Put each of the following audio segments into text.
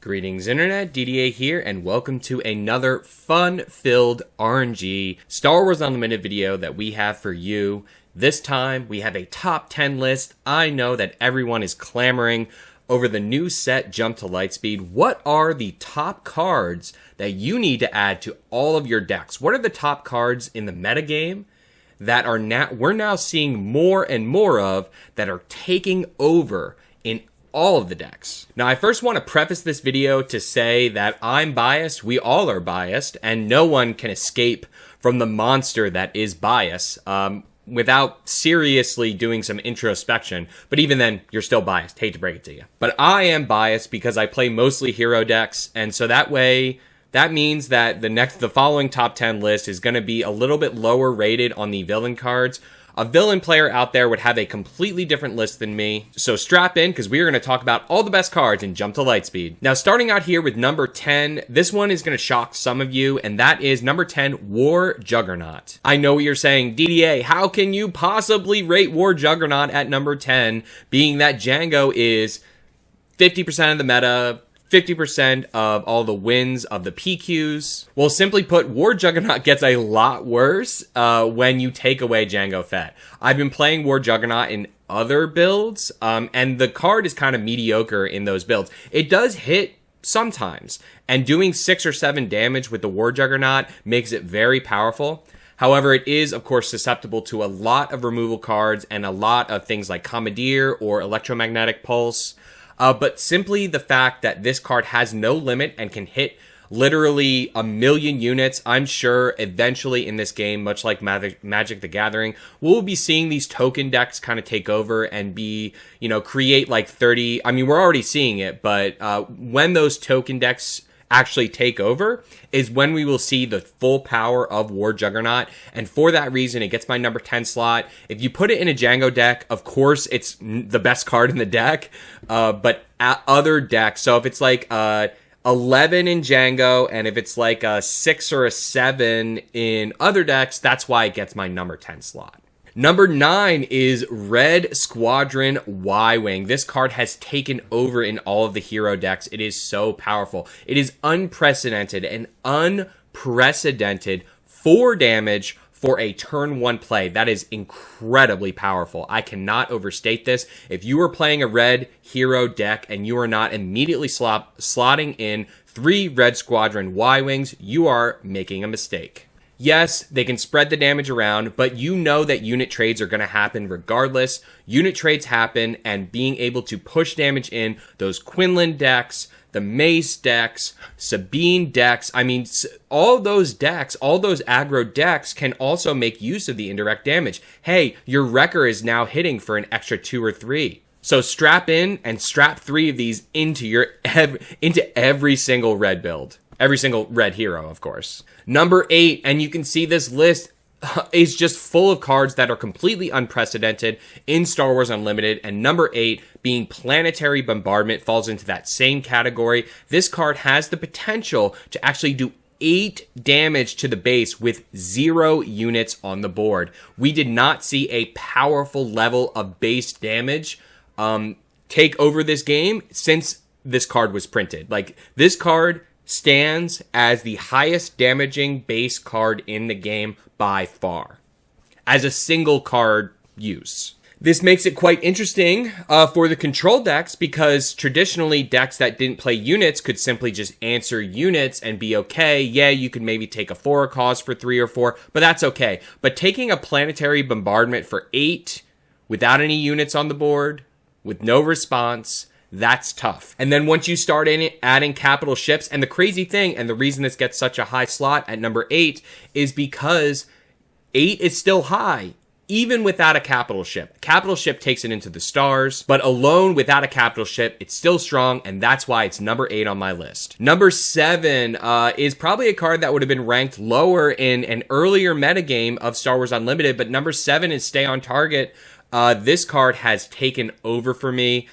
Greetings Internet, DDA here, and welcome to another fun-filled RNG Star Wars Unlimited video that we have for you. This time, we have a top 10 list. I know that everyone is clamoring over the new set Jump to Lightspeed. What are the top cards that you need to add to all of your decks? What are the top cards in the metagame that we're now seeing more and more of that are taking over in all of the decks? Now, I first want to preface this video to say that I'm biased. We all are biased, and no one can escape from the monster that is bias without seriously doing some introspection. But even then, you're still biased. Hate to break it to you. But I am biased because I play mostly hero decks, and so that means that the following top 10 list is going to be a little bit lower rated on the villain cards. A villain player out there would have a completely different list than me. So strap in, because we are going to talk about all the best cards in Jump to Lightspeed. Now, starting out here with number 10, this one is going to shock some of you, and that is number 10, War Juggernaut. I know what you're saying, DDA, how can you possibly rate War Juggernaut at number 10, being that Django is 50% of the meta, 50% of all the wins of the PQs. Well, simply put, War Juggernaut gets a lot worse when you take away Django Fett. I've been playing War Juggernaut in other builds, and the card is kind of mediocre in those builds. It does hit sometimes, and doing 6 or 7 damage with the War Juggernaut makes it very powerful. However, it is, of course, susceptible to a lot of removal cards and a lot of things like Commandeer or Electromagnetic Pulse. But simply the fact that this card has no limit and can hit literally 1,000,000 units, I'm sure eventually in this game, much like Magic the Gathering, we'll be seeing these token decks kind of take over and create like 30. I mean, we're already seeing it, but when those token decks actually take over is when we will see the full power of War Juggernaut, and for that reason it gets my number 10 slot. If you put it in a Django deck, of course it's the best card in the deck, but at other decks, so if it's like 11 in Django and if it's like a 6 or a 7 in other decks, that's why it gets my number 10 slot. Number 9 is Red Squadron Y-Wing. This card has taken over in all of the hero decks. It is so powerful. It is unprecedented and unprecedented 4 damage for a turn 1 play. That is incredibly powerful. I cannot overstate this. If you are playing a red hero deck and you are not immediately slotting in 3 Red Squadron Y-Wings, you are making a mistake. Yes, they can spread the damage around, but you know that unit trades are going to happen regardless. Unit trades happen, and being able to push damage in those Quinlan decks, the Mace decks, Sabine decks, I mean, all those decks, all those aggro decks can also make use of the indirect damage. Hey, your Wrecker is now hitting for an extra 2 or 3. So strap in and strap 3 of these into every single red build. Every single red hero, of course. Number 8, and you can see this list is just full of cards that are completely unprecedented in Star Wars Unlimited, and number 8 being Planetary Bombardment falls into that same category. This card has the potential to actually do 8 damage to the base with 0 units on the board. We did not see a powerful level of base damage take over this game since this card was printed. Like, this card stands as the highest damaging base card in the game by far, as a single card use. This makes it quite interesting for the control decks, because traditionally decks that didn't play units could simply just answer units and be okay. Yeah, you could maybe take a 4 cause for 3 or 4, but that's okay. But taking a Planetary Bombardment for 8 without any units on the board, with no response, that's tough. And then once you start adding capital ships, and the crazy thing, and the reason this gets such a high slot at number 8, is because 8 is still high, even without a capital ship. Capital ship takes it into the stars, but alone without a capital ship, it's still strong, and that's why it's number 8 on my list. Number 7 is probably a card that would have been ranked lower in an earlier metagame of Star Wars Unlimited, but number 7 is Stay on Target. This card has taken over for me.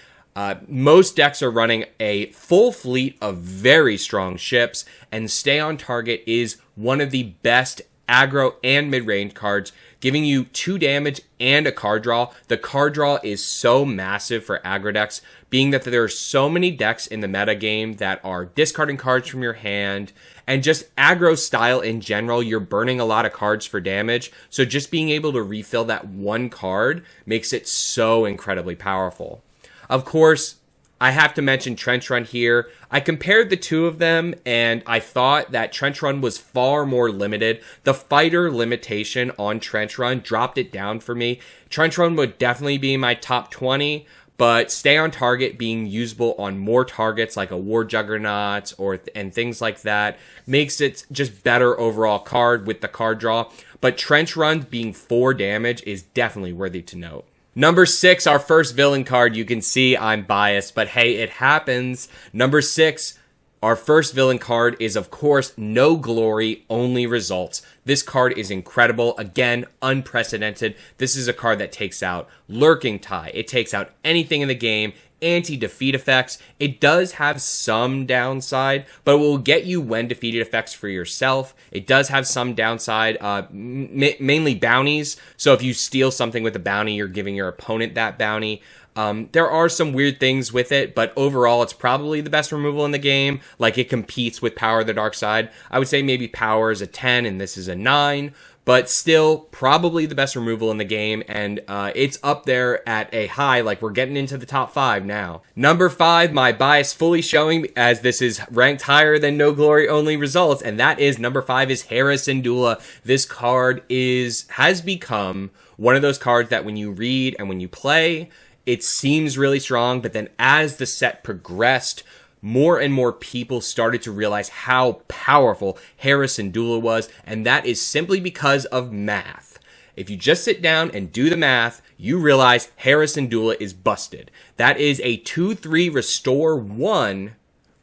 Most decks are running a full fleet of very strong ships, and Stay on Target is one of the best aggro and mid-range cards giving you 2 damage and a card draw. The card draw is so massive for aggro decks, being that there are so many decks in the meta game that are discarding cards from your hand, and just aggro style in general, you're burning a lot of cards for damage. So just being able to refill that one card makes it so incredibly powerful. Of course, I have to mention Trench Run here. I compared the two of them, and I thought that Trench Run was far more limited. The fighter limitation on Trench Run dropped it down for me. Trench Run would definitely be in my top 20, but Stay on Target being usable on more targets like a War Juggernaut and things like that makes it just better overall card with the card draw. But Trench Run being 4 damage is definitely worthy to note. Number 6, our first villain card. You can see I'm biased, but hey, it happens. Number 6, our first villain card is, of course, No Glory, Only Results. This card is incredible. Again, unprecedented. This is a card that takes out Lurking Tie. It takes out anything in the game. Anti-defeat effects. It does have some downside, but it will get you when defeated effects for yourself. It does have some downside, mainly bounties. So if you steal something with a bounty, you're giving your opponent that bounty. There are some weird things with it, but overall, it's probably the best removal in the game. Like, it competes with Power of the Dark Side. I would say maybe Power is a 10 and this is a 9. But still, probably the best removal in the game, and it's up there at a high, like we're getting into the top 5 now. Number 5, my bias fully showing, as this is ranked higher than No Glory Only Results, and that is, number 5 is Hera Syndulla. This card has become one of those cards that when you read and when you play, it seems really strong, but then as the set progressed, more and more people started to realize how powerful Hera Syndulla was, and that is simply because of math. If you just sit down and do the math, you realize Hera Syndulla is busted. That is a 2/3 restore 1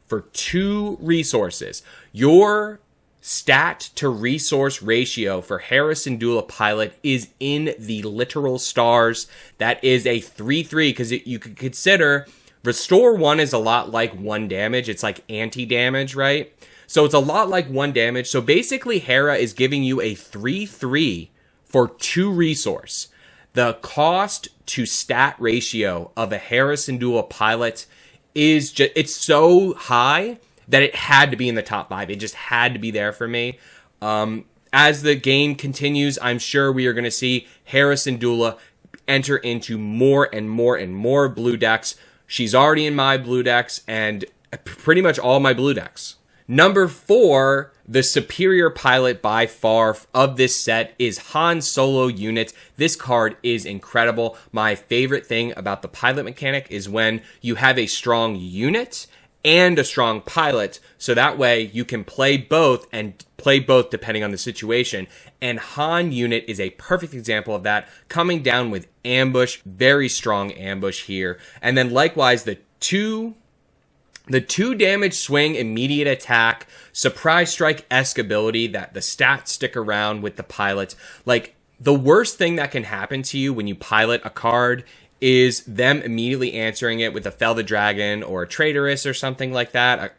for 2 resources. Your stat to resource ratio for Hera Syndulla Pilot is in the literal stars. That is a 3/3, because you could consider Restore 1 is a lot like 1 damage. It's like anti-damage, right? So it's a lot like 1 damage. So basically, Hera is giving you a 3/3 for 2 resource. The cost to stat ratio of a Hera Syndulla Pilot is just, it's so high that it had to be in the top 5. It just had to be there for me. As the game continues, I'm sure we are going to see Hera Syndulla enter into more and more and more blue decks. She's already in my blue decks and pretty much all my blue decks. Number 4, the superior pilot by far of this set is Han Solo unit. This card is incredible. My favorite thing about the pilot mechanic is when you have a strong unit and a strong pilot, so that way you can play both and play both depending on the situation. And Han unit is a perfect example of that, coming down with ambush, very strong ambush here. And then likewise, the two damage swing, immediate attack, surprise strike-esque ability that the stats stick around with the pilot. Like, the worst thing that can happen to you when you pilot a card is them immediately answering it with a Fell the Dragon or a Traitorous or something like that.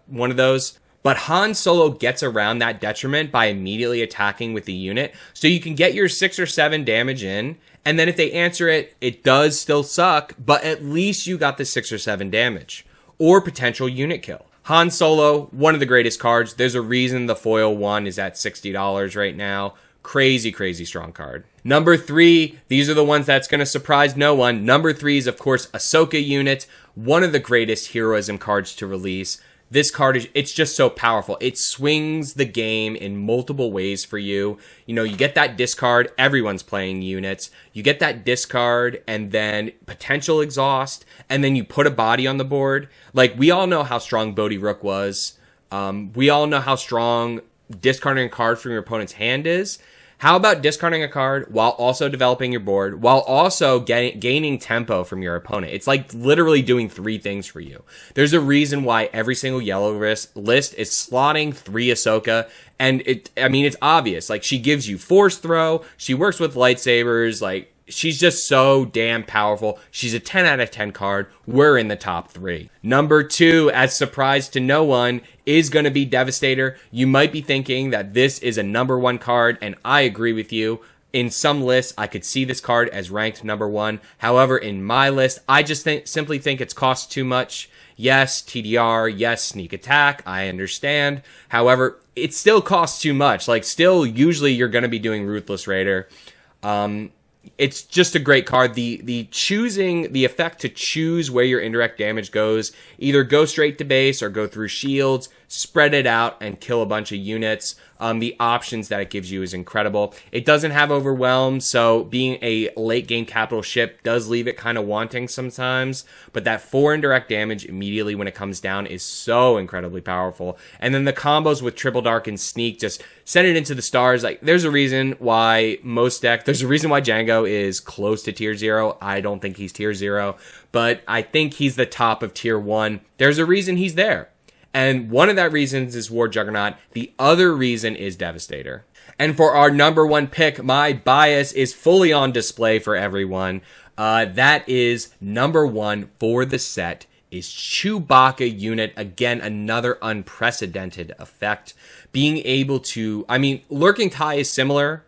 One of those. But Han Solo gets around that detriment by immediately attacking with the unit. So you can get your 6 or 7 damage in. And then if they answer it, it does still suck. But at least you got the 6 or 7 damage. Or potential unit kill. Han Solo, one of the greatest cards. There's a reason the foil one is at $60 right now. Crazy, crazy strong card. Number 3, these are the ones that's going to surprise no one. Number 3 is, of course, Ahsoka unit. One of the greatest heroism cards to release. This card, it's just so powerful. It swings the game in multiple ways for you. You know, you get that discard, everyone's playing units. You get that discard and then potential exhaust, and then you put a body on the board. Like, we all know how strong Bodhi Rook was. We all know how strong discarding a card from your opponent's hand is. How about discarding a card while also developing your board, while also gaining tempo from your opponent? It's like literally doing 3 things for you. There's a reason why every single yellow list is slotting 3 Ahsoka, and it's obvious. Like, she gives you force throw, she works with lightsabers, like, she's just so damn powerful. She's a 10 out of 10 card. We're in the top 3. Number 2, as surprise to no one, is going to be Devastator. You might be thinking that this is a number 1 card, and I agree with you. In some lists, I could see this card as ranked number 1. However, in my list, I just simply think it's cost too much. Yes, TDR, yes, sneak attack, I understand. However, it still costs too much. Like, still, usually you're going to be doing Ruthless Raider. It's just a great card. The effect to choose where your indirect damage goes, either go straight to base or go through shields, spread it out and kill a bunch of units. The options that it gives you is incredible. It doesn't have Overwhelm, so being a late game capital ship does leave it kind of wanting sometimes, but that 4 indirect damage immediately when it comes down is so incredibly powerful. And then the combos with Triple Dark and Sneak just send it into the stars. Like, there's a reason why there's a reason why Django is close to tier 0. I don't think he's tier 0, but I think he's the top of tier 1. There's a reason he's there. And one of that reasons is War Juggernaut. The other reason is Devastator. And for our number 1 pick, my bias is fully on display for everyone. That is number 1 for the set is Chewbacca unit. Again, another unprecedented effect. Being able to, Lurking Tie is similar.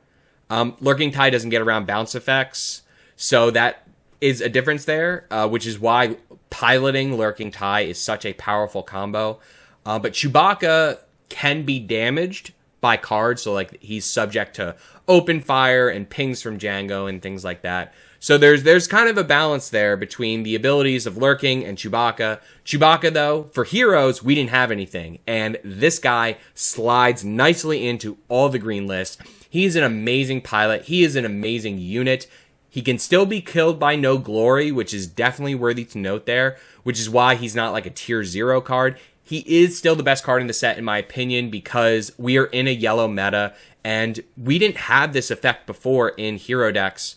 Lurking Tie doesn't get around bounce effects. So that is a difference there, which is why piloting Lurking Tie is such a powerful combo. But Chewbacca can be damaged by cards, so like he's subject to open fire and pings from Django and things like that. So there's kind of a balance there between the abilities of Lurking and Chewbacca. Chewbacca, though, for heroes, we didn't have anything, and this guy slides nicely into all the green lists. He's an amazing pilot. He is an amazing unit. He can still be killed by no glory, which is definitely worthy to note there, which is why he's not like a tier 0 card. He is still the best card in the set, in my opinion, because we are in a yellow meta, and we didn't have this effect before in hero decks,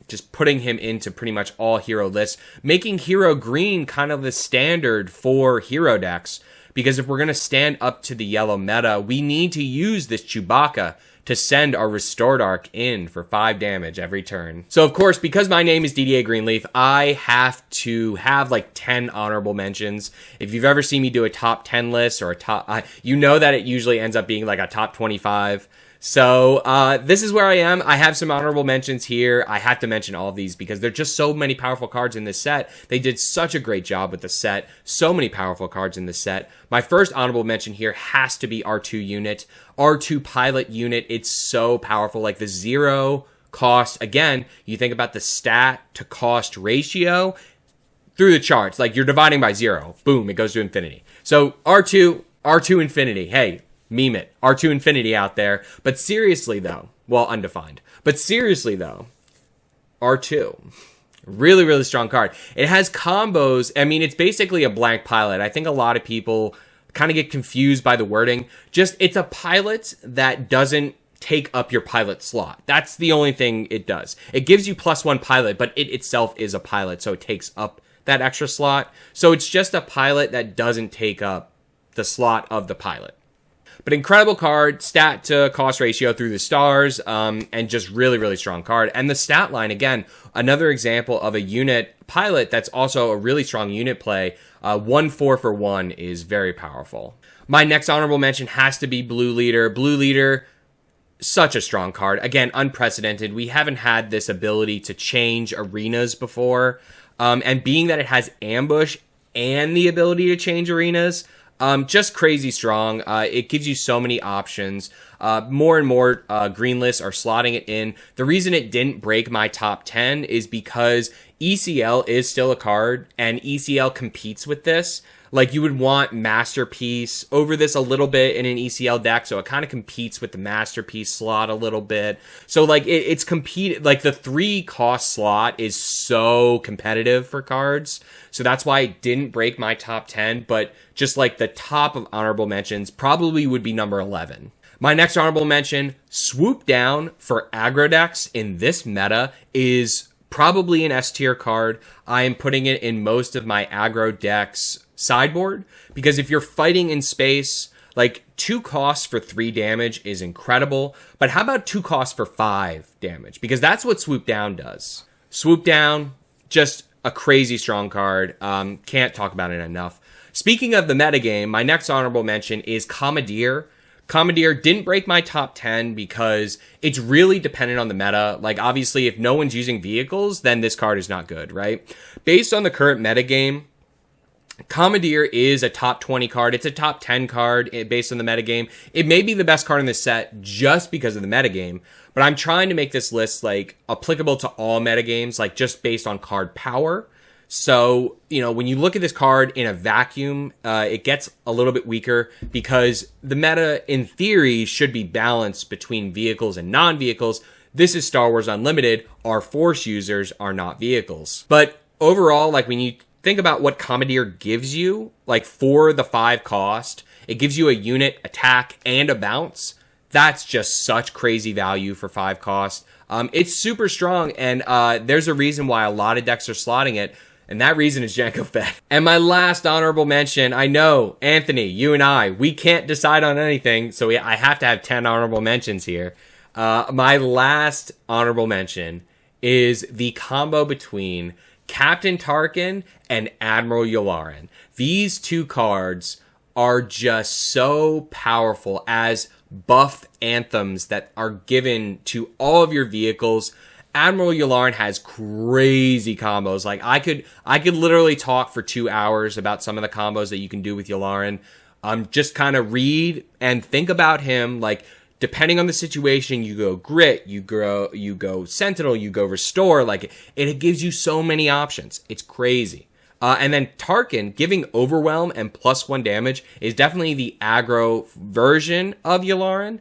just putting him into pretty much all hero lists, making hero green kind of the standard for hero decks, because if we're going to stand up to the yellow meta, we need to use this Chewbacca to send our Restored Arc in for 5 damage every turn. So of course, because my name is DDA Greenleaf, I have to have like 10 honorable mentions. If you've ever seen me do a top 10 list or a top, you know that it usually ends up being like a top 25. So this is where I am. I have some honorable mentions here. I have to mention all of these because there are just so many powerful cards in this set. They did such a great job with the set. So many powerful cards in this set. My first honorable mention here has to be R2 unit. R2 pilot unit. It's so powerful. Like the 0 cost. Again, you think about the stat to cost ratio through the charts. Like you're dividing by 0. Boom, it goes to infinity. So R2 infinity. Hey, meme it. R2 infinity out there. But seriously though, well, undefined. But seriously though, R2. Really, really strong card. It has combos. I mean, it's basically a blank pilot. I think a lot of people kind of get confused by the wording. Just, it's a pilot that doesn't take up your pilot slot. That's the only thing it does. It gives you +1 pilot, but it itself is a pilot, so it takes up that extra slot. So it's just a pilot that doesn't take up the slot of the pilot. But incredible card, stat to cost ratio through the stars, and just really, really strong card. And the stat line, again, another example of a unit pilot that's also a really strong unit play. 1/4 for 1 is very powerful. My next honorable mention has to be Blue Leader. Blue Leader, such a strong card. Again, unprecedented. We haven't had this ability to change arenas before. And being that it has ambush and the ability to change arenas, just crazy strong. It gives you so many options. More and more green lists are slotting it in. The reason it didn't break my top 10 is because ECL is still a card, and ECL competes with this. Like, you would want Masterpiece over this a little bit in an ECL deck, so it kind of competes with the Masterpiece slot a little bit. So, like, it's compete. Like, the 3 cost slot is so competitive for cards, so that's why it didn't break my top 10, but just, like, the top of honorable mentions probably would be number 11. My next honorable mention, Swoop Down for aggro decks in this meta is probably an S tier card. I am putting it in most of my aggro decks sideboard, because if you're fighting in space, like 2 costs for 3 damage is incredible, but how about 2 costs for 5 damage? Because that's what Swoop Down does. Swoop Down, just a crazy strong card. Can't talk about it enough. Speaking of the metagame, my next honorable mention is Commandeer. Commandeer didn't break my top 10 because it's really dependent on the meta. Like, obviously, if no one's using vehicles, then this card is not good, right? Based on the current metagame, Commandeer is a top 20 card. It's a top 10 card based on the metagame. It may be the best card in this set just because of the metagame, but I'm trying to make this list, like, applicable to all metagames, like, just based on card power. So, you know, when you look at this card in a vacuum, it gets a little bit weaker because the meta, in theory, should be balanced between vehicles and non-vehicles. This is Star Wars Unlimited. Our Force users are not vehicles. But overall, like, when you think about what Commandeer gives you, like, for the 5 cost, it gives you a unit, attack, and a bounce. That's just such crazy value for 5 cost. It's super strong, and there's a reason why a lot of decks are slotting it. And that reason is Jango Fett. And my last honorable mention, I know, Anthony, you and we can't decide on anything, so I have to have 10 honorable mentions here. My last honorable mention is the combo between Captain Tarkin and Admiral Yularen. These 2 cards are just so powerful as buff anthems that are given to all of your vehicles. Admiral Yularen has crazy combos. Like, I could literally talk for 2 hours about some of the combos that you can do with Yularen. Just kind of read and think about him. Like, depending on the situation, you go Grit, you go Sentinel, you go Restore. Like, it gives you so many options. It's crazy. And then Tarkin, giving Overwhelm and +1 damage is definitely the aggro version of Yularen.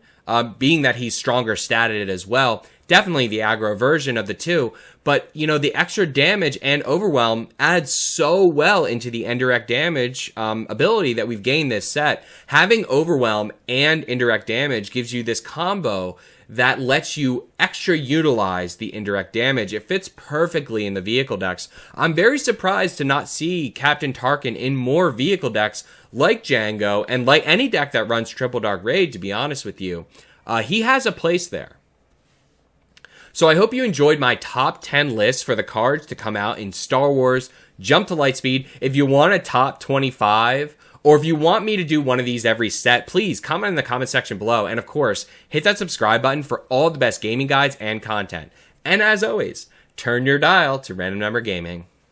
Being that he's stronger statted as well. Definitely the aggro version of the 2, but, you know, the extra damage and Overwhelm adds so well into the indirect damage ability that we've gained this set. Having Overwhelm and indirect damage gives you this combo that lets you extra utilize the indirect damage. It fits perfectly in the vehicle decks. I'm very surprised to not see Captain Tarkin in more vehicle decks like Jango and like any deck that runs Triple Dark Raid, to be honest with you. He has a place there. So I hope you enjoyed my top 10 list for the cards to come out in Star Wars Jump to Lightspeed. If you want a top 25, or if you want me to do one of these every set, please comment in the comment section below. And of course, hit that subscribe button for all the best gaming guides and content. And as always, turn your dial to Random Number Gaming.